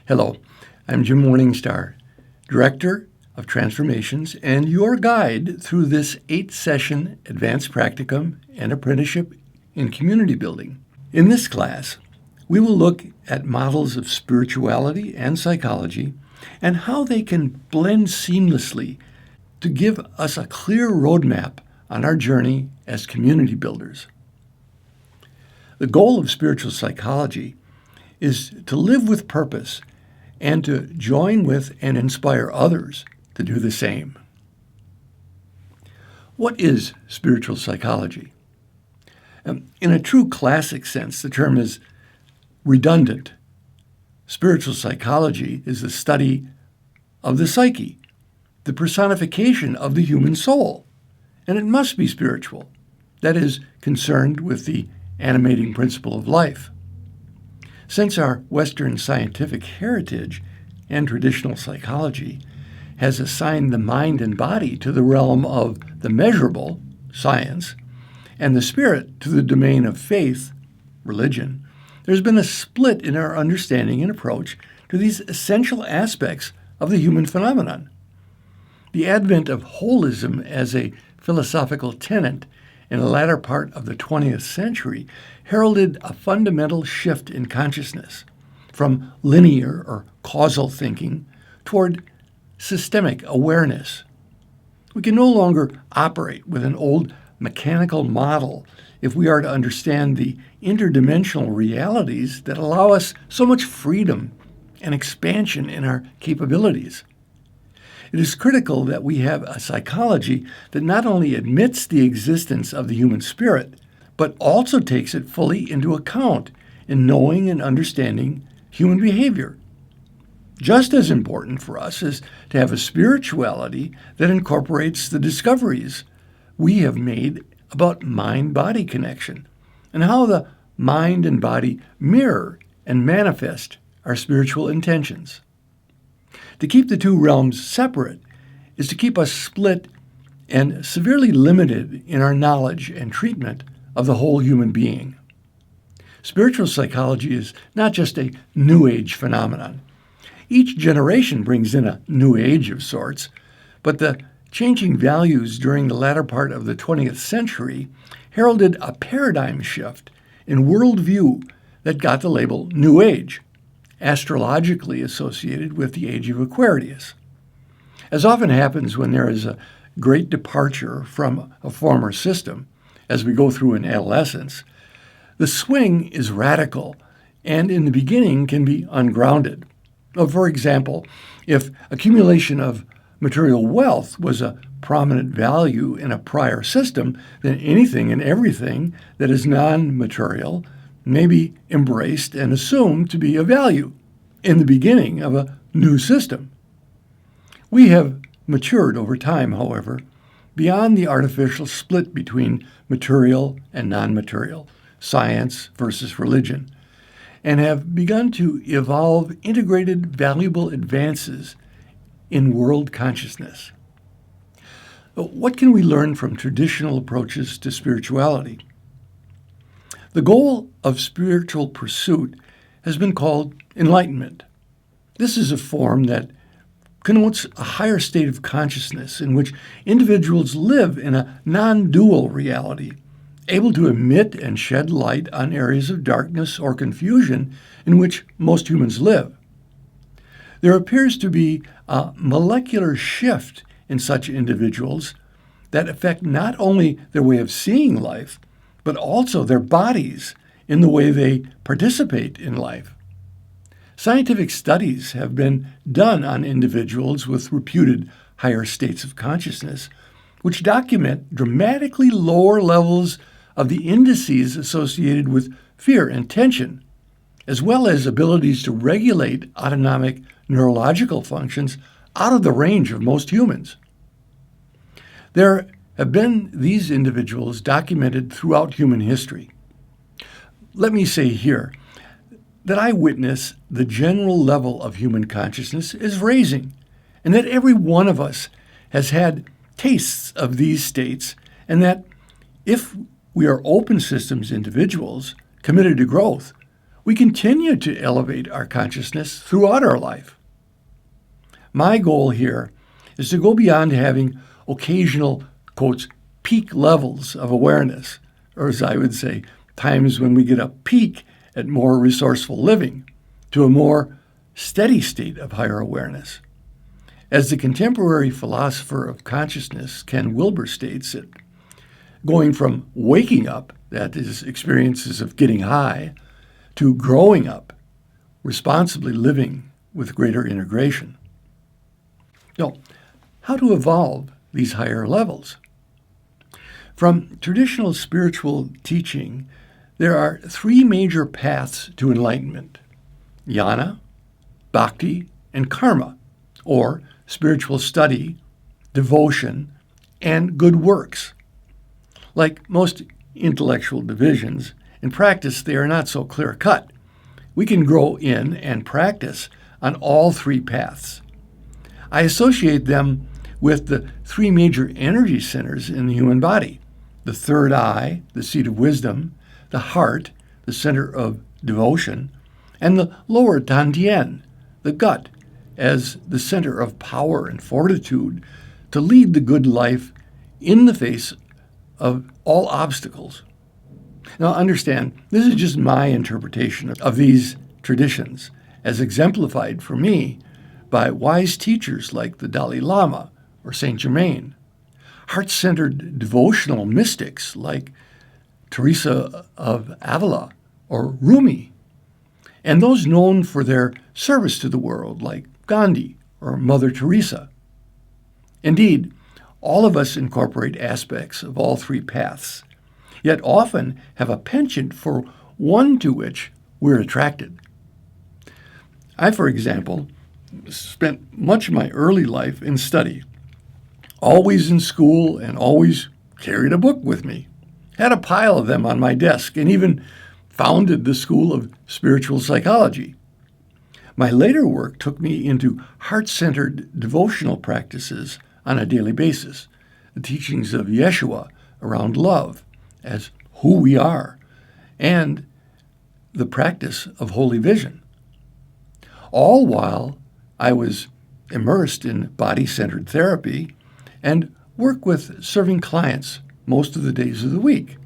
Hello, I'm Jim Morningstar, Director of Transformations and your guide through this 8-session advanced practicum and apprenticeship in community building. In this class, we will look at models of spirituality and psychology and how they can blend seamlessly to give us a clear roadmap on our journey as community builders. The goal of spiritual psychology is to live with purpose and to join with and inspire others to do the same. What is spiritual psychology? In a true classic sense, the term is redundant. Spiritual psychology is the study of the psyche, the personification of the human soul, and it must be spiritual, that is, concerned with the animating principle of life. Since our Western scientific heritage and traditional psychology has assigned the mind and body to the realm of the measurable, science, and the spirit to the domain of faith, religion, there's been a split in our understanding and approach to these essential aspects of the human phenomenon. The advent of holism as a philosophical tenet in the latter part of the 20th century heralded a fundamental shift in consciousness from linear or causal thinking toward systemic awareness. We can no longer operate with an old mechanical model if we are to understand the interdimensional realities that allow us so much freedom and expansion in our capabilities. It is critical that we have a psychology that not only admits the existence of the human spirit, but also takes it fully into account in knowing and understanding human behavior. Just as important for us is to have a spirituality that incorporates the discoveries we have made about mind-body connection and how the mind and body mirror and manifest our spiritual intentions. To keep the two realms separate is to keep us split and severely limited in our knowledge and treatment of the whole human being. Spiritual psychology is not just a New Age phenomenon. Each generation brings in a New Age of sorts, but the changing values during the latter part of the 20th century heralded a paradigm shift in worldview that got the label New Age, astrologically associated with the age of Aquarius. As often happens when there is a great departure from a former system, as we go through in adolescence, the swing is radical and in the beginning can be ungrounded. For example, if accumulation of material wealth was a prominent value in a prior system, then anything and everything that is non-material may be embraced and assumed to be of value in the beginning of a new system. We have matured over time, however, beyond the artificial split between material and non-material, science versus religion, and have begun to evolve integrated, valuable advances in world consciousness. What can we learn from traditional approaches to spirituality? The goal of spiritual pursuit has been called enlightenment. This is a form that connotes a higher state of consciousness in which individuals live in a non-dual reality, able to emit and shed light on areas of darkness or confusion in which most humans live. There appears to be a molecular shift in such individuals that affect not only their way of seeing life, but also their bodies in the way they participate in life. Scientific studies have been done on individuals with reputed higher states of consciousness, which document dramatically lower levels of the indices associated with fear and tension, as well as abilities to regulate autonomic neurological functions out of the range of most humans. There have been these individuals documented throughout human history. Let me say here that I witness the general level of human consciousness is raising, and that every one of us has had tastes of these states, and that if we are open systems individuals committed to growth, we continue to elevate our consciousness throughout our life. My goal here is to go beyond having occasional, quotes, peak levels of awareness, or as I would say, times when we get a peak at more resourceful living, to a more steady state of higher awareness. As the contemporary philosopher of consciousness, Ken Wilber, states it, going from waking up, that is, experiences of getting high, to growing up, responsibly living with greater integration. Now, how to evolve these higher levels? From traditional spiritual teaching, there are three major paths to enlightenment: jnana, bhakti, and karma, or spiritual study, devotion, and good works. Like most intellectual divisions, in practice they are not so clear-cut. We can grow in and practice on all three paths. I associate them with the three major energy centers in the human body: the third eye, the seat of wisdom; the heart, the center of devotion; and the lower dantian, the gut, as the center of power and fortitude to lead the good life in the face of all obstacles. Now understand, this is just my interpretation of these traditions, as exemplified for me by wise teachers like the Dalai Lama or Saint Germain, heart-centered devotional mystics like Teresa of Avila or Rumi, and those known for their service to the world like Gandhi or Mother Teresa. Indeed, all of us incorporate aspects of all three paths, yet often have a penchant for one to which we're attracted. I, for example, spent much of my early life in study, always in school and always carried a book with me, had a pile of them on my desk, and even founded the School of Spiritual Psychology. My later work took me into heart-centered devotional practices on a daily basis, the teachings of Yeshua around love as who we are, and the practice of holy vision, all while I was immersed in body-centered therapy and work with serving clients most of the days of the week.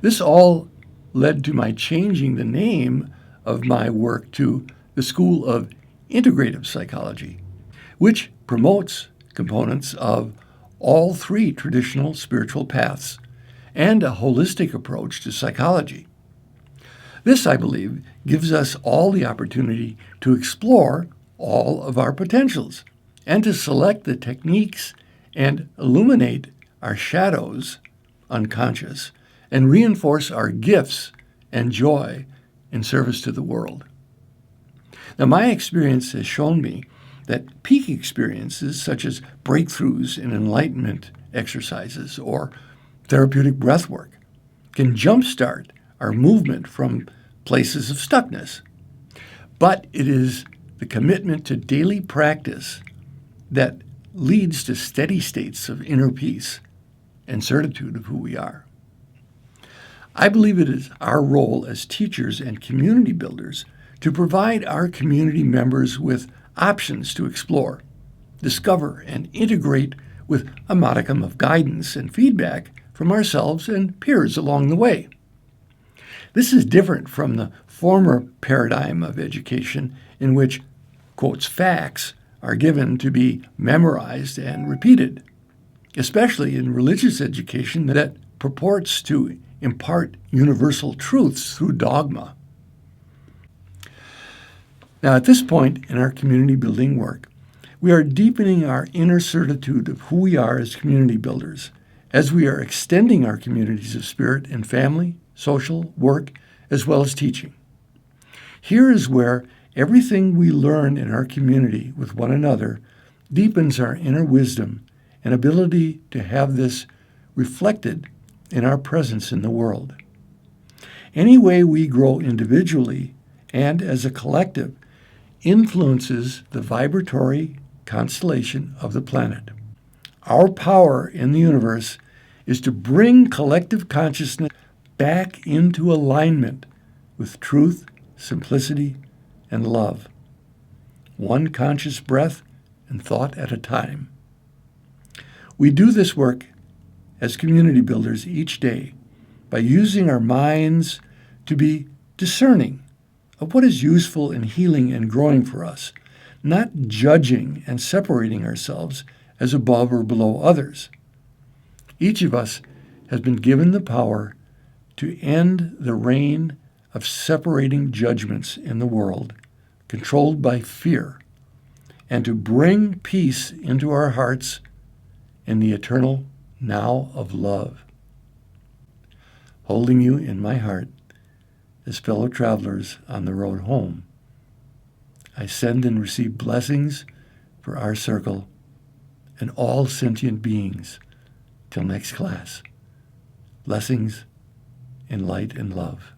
This all led to my changing the name of my work to the School of Integrative Psychology, which promotes components of all three traditional spiritual paths and a holistic approach to psychology. This, I believe, gives us all the opportunity to explore all of our potentials and to select the techniques and illuminate our shadows, unconscious, and reinforce our gifts and joy in service to the world. Now, my experience has shown me that peak experiences such as breakthroughs in enlightenment exercises or therapeutic breathwork can jumpstart our movement from places of stuckness. But it is the commitment to daily practice that leads to steady states of inner peace and certitude of who we are. I believe it is our role as teachers and community builders to provide our community members with options to explore, discover, and integrate with a modicum of guidance and feedback from ourselves and peers along the way. This is different from the former paradigm of education in which, quotes, facts are given to be memorized and repeated, especially in religious education that purports to impart universal truths through dogma. Now, at this point in our community building work, we are deepening our inner certitude of who we are as community builders, as we are extending our communities of spirit in family, social, work, as well as teaching. Here is where everything we learn in our community with one another deepens our inner wisdom and ability to have this reflected in our presence in the world. Any way we grow individually and as a collective influences the vibratory constellation of the planet. Our power in the universe is to bring collective consciousness back into alignment with truth, simplicity, and love, one conscious breath and thought at a time. We do this work as community builders each day by using our minds to be discerning of what is useful and healing and growing for us, not judging and separating ourselves as above or below others. Each of us has been given the power to end the reign of separating judgments in the world, controlled by fear, and to bring peace into our hearts in the eternal now of love. Holding you in my heart as fellow travelers on the road home, I send and receive blessings for our circle and all sentient beings. Till next class, blessings in light and love.